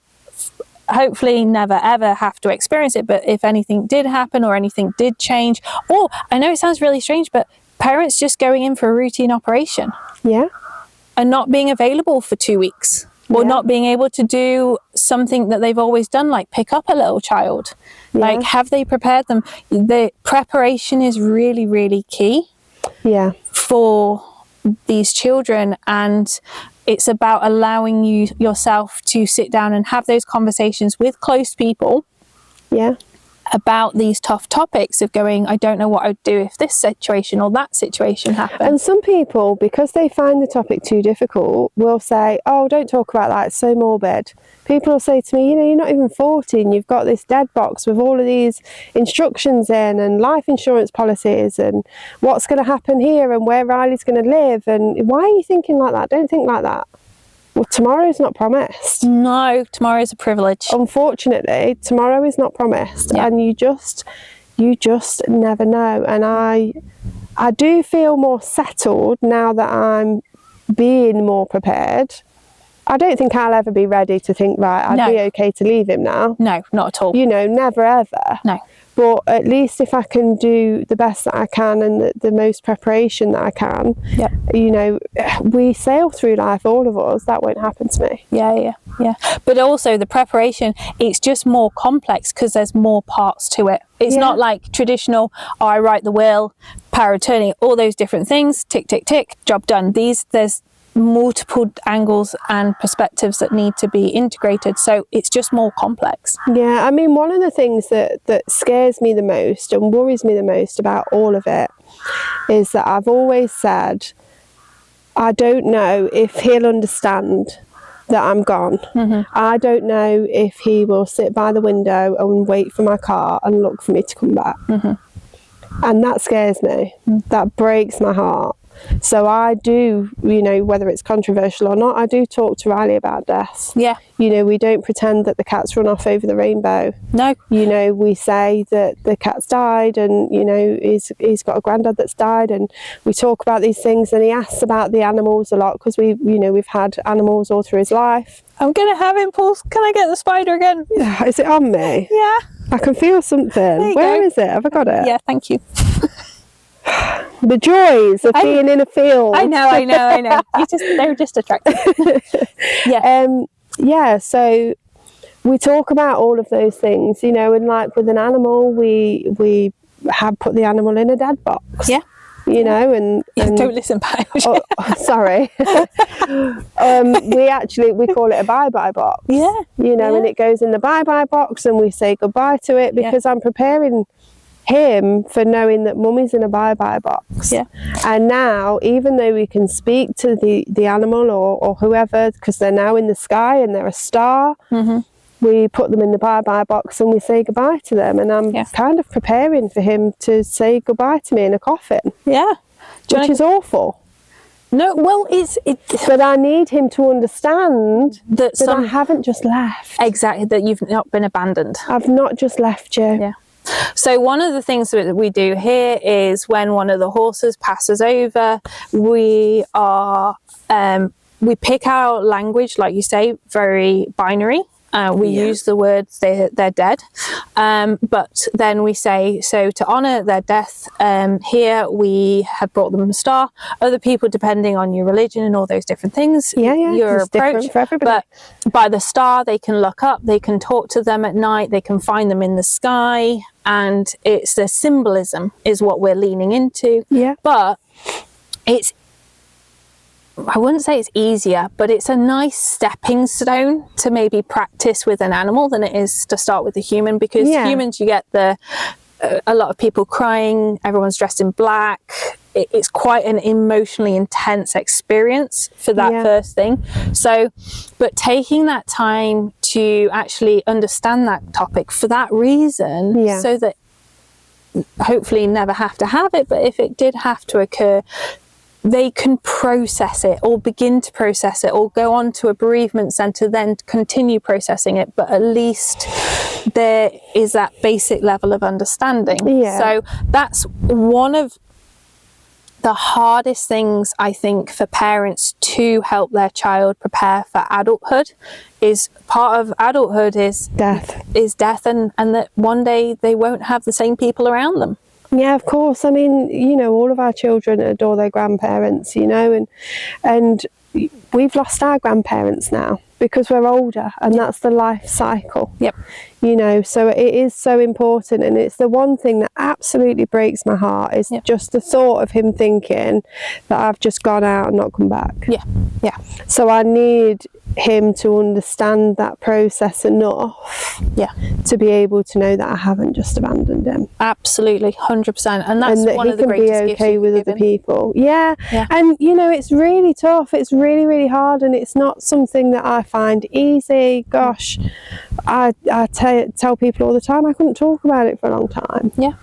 hopefully never ever have to experience it. But if anything did happen or anything did change, or I know it sounds really strange, but parents just going in for a routine operation and not being available for 2 weeks. or not being able to do something that they've always done, like pick up a little child. Like, have they prepared them? The preparation is really, really key for these children, and it's about allowing yourself to sit down and have those conversations with close people about these tough topics of going, I don't know what I'd do if this situation or that situation happened. And some people, because they find the topic too difficult, will say, oh, don't talk about that, it's so morbid. People will say to me, you know, you're not even 14, you've got this dead box with all of these instructions in and life insurance policies and what's going to happen here and where Riley's going to live, and why are you thinking like that? Don't think like that. Well, tomorrow's not promised. No, tomorrow's a privilege. Unfortunately, tomorrow is not promised, and you just never know. And I do feel more settled now that I'm being more prepared. I don't think I'll ever be ready to think, right, I'd be okay to leave him now. No, not at all. You know, never ever. No. But at least if I can do the best that I can and the most preparation that I can, you know, we sail through life, all of us. That won't happen to me. Yeah. But also the preparation, it's just more complex because there's more parts to it. It's not like traditional, I write the will, power of attorney, all those different things, tick, tick, tick, job done. There's multiple angles and perspectives that need to be integrated, so it's just more complex. I mean, one of the things that scares me the most and worries me the most about all of it is that I've always said, I don't know if he'll understand that I'm gone. I don't know if he will sit by the window and wait for my car and look for me to come back. And that scares me. That breaks my heart. So I do, you know, whether it's controversial or not, I do talk to Riley about death. You know, we don't pretend that the cat's run off over the rainbow. No. You know, we say that the cat's died and, you know, he's got a granddad that's died, and we talk about these things, and he asks about the animals a lot because we've had animals all through his life. I'm going to have impulse. Can I get the spider again? Is it on me? Yeah. I can feel something. Where is it? Have I got it? Yeah, thank you. The joys of being in a field. I know. They're just attractive. So we talk about all of those things, you know, and like with an animal, we have put the animal in a dead box. You know, and don't listen back. Sorry. we call it a bye-bye box. You know, and it goes in the bye-bye box and we say goodbye to it because I'm preparing him for knowing that mummy's in a bye-bye box. And now, even though we can speak to the animal or whoever, because they're now in the sky and they're a star, we put them in the bye-bye box and we say goodbye to them. And I'm kind of preparing for him to say goodbye to me in a coffin. Which is awful. No, well, but I need him to understand that I haven't just left. Exactly, that you've not been abandoned. I've not just left you. So one of the things that we do here is when one of the horses passes over, we pick our language, like you say, very binary. We use the words they're dead, but then we say, so to honour their death, here we have brought them a star. Other people, depending on your religion and all those different things, your approach, for everybody. But by the star they can look up, they can talk to them at night, they can find them in the sky, and it's the symbolism is what we're leaning into. But I wouldn't say it's easier, but it's a nice stepping stone to maybe practice with an animal than it is to start with a human, because humans, you get a lot of people crying, everyone's dressed in black. It's quite an emotionally intense experience for that first thing. So, but taking that time to actually understand that topic for that reason, so that hopefully never have to have it, but if it did have to occur, they can process it or begin to process it or go on to a bereavement centre, then continue processing it. But at least there is that basic level of understanding. So that's one of the hardest things, I think, for parents to help their child prepare for adulthood. Is part of adulthood is death, and that one day they won't have the same people around them. Yeah, of course. I mean, you know, all of our children adore their grandparents, you know, and we've lost our grandparents now. because we're older, and that's the life cycle. Yep. You know, so it is so important, and it's the one thing that absolutely breaks my heart is just the thought of him thinking that I've just gone out and not come back. Yeah. Yeah. So I need him to understand that process enough to be able to know that I haven't just abandoned him. Absolutely, 100%. And that's and that one he of the can be greatest gifts okay you've with been other given. people. Yeah. And you know, it's really tough. It's really, really hard, and it's not something that I find easy. Gosh, I tell people all the time I couldn't talk about it for a long time. Yeah.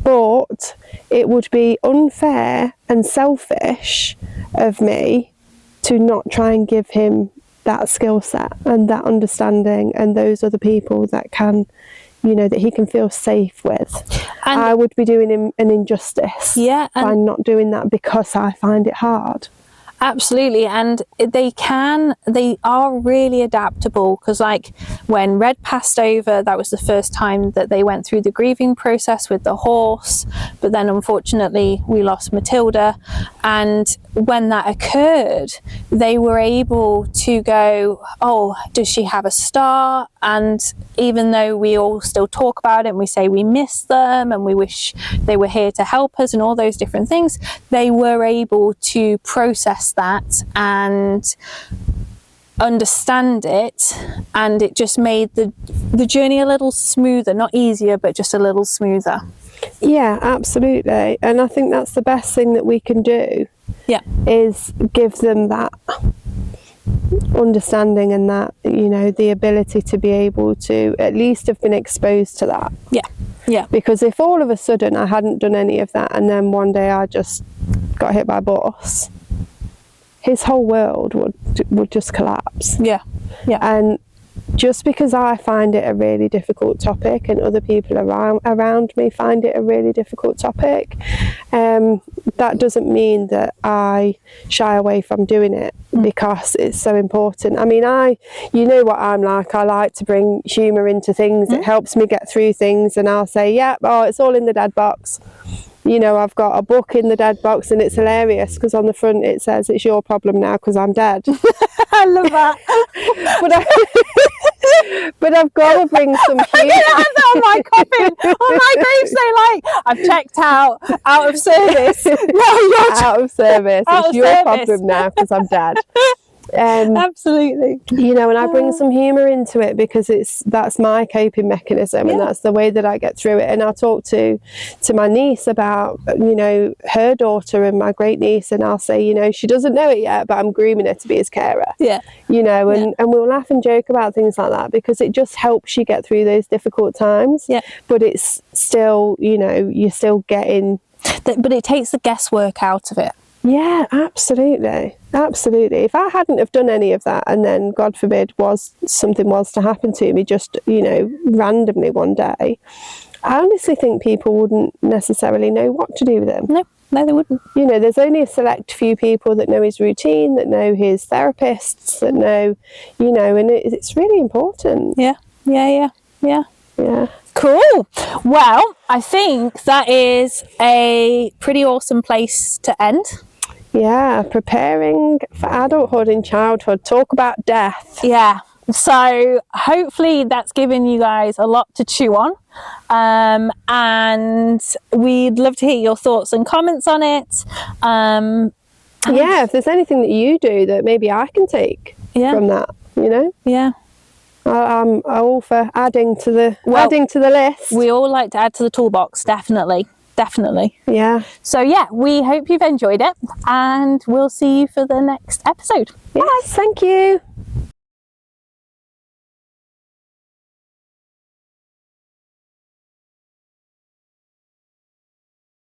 But it would be unfair and selfish of me to not try and give him that skill set and that understanding and those other people that can, you know, that he can feel safe with. And I would be doing him an injustice by not doing that, because I find it hard. Absolutely. And they are really adaptable, because like when Red passed over, that was the first time that they went through the grieving process with the horse, but then unfortunately we lost Matilda. And when that occurred, they were able to go, oh, does she have a star? And even though we all still talk about it and we say we miss them and we wish they were here to help us and all those different things, they were able to process that and understand it, and it just made the journey a little smoother, not easier, but just a little smoother. Yeah, absolutely. And I think that's the best thing that we can do, is give them that understanding and that, you know, the ability to be able to at least have been exposed to that. Yeah. Because if all of a sudden I hadn't done any of that and then one day I just got hit by a bus, his whole world would just collapse. Yeah. And just because I find it a really difficult topic and other people around me find it a really difficult topic, that doesn't mean that I shy away from doing it, because it's so important. I mean, you know what I'm like. I like to bring humour into things. It helps me get through things, and I'll say, it's all in the dad box. You know, I've got a book in the dead box, and it's hilarious because on the front it says it's your problem now because I'm dead. I love that. but I've got to bring some humour. I have that on my coffin, on my gravestone, like, I've checked out of service. No, you're out of service. It's your problem now because I'm dead. Absolutely. You know, and I bring some humour into it because that's my coping mechanism, and that's the way that I get through it. And I talk to my niece about, you know, her daughter and my great niece, and I'll say, you know, she doesn't know it yet, but I'm grooming her to be his carer. You know, and we'll laugh and joke about things like that because it just helps you get through those difficult times. But it's still, you know, you're still getting... But it takes the guesswork out of it. Yeah, absolutely. If I hadn't have done any of that, and then God forbid something was to happen to me just, you know, randomly one day, I honestly think people wouldn't necessarily know what to do with him. No, they wouldn't. You know, there's only a select few people that know his routine, that know his therapists, that know, you know, and it's really important. Yeah. Cool. Well, I think that is a pretty awesome place to end. Yeah, preparing for adulthood and childhood. Talk about death. Yeah. So hopefully that's given you guys a lot to chew on. And we'd love to hear your thoughts and comments on it. If there's anything that you do that maybe I can take from that, you know? Yeah. I'm all for adding to the list. We all like to add to the toolbox, definitely. Yeah. So we hope you've enjoyed it, and we'll see you for the next episode. Yes, thank you.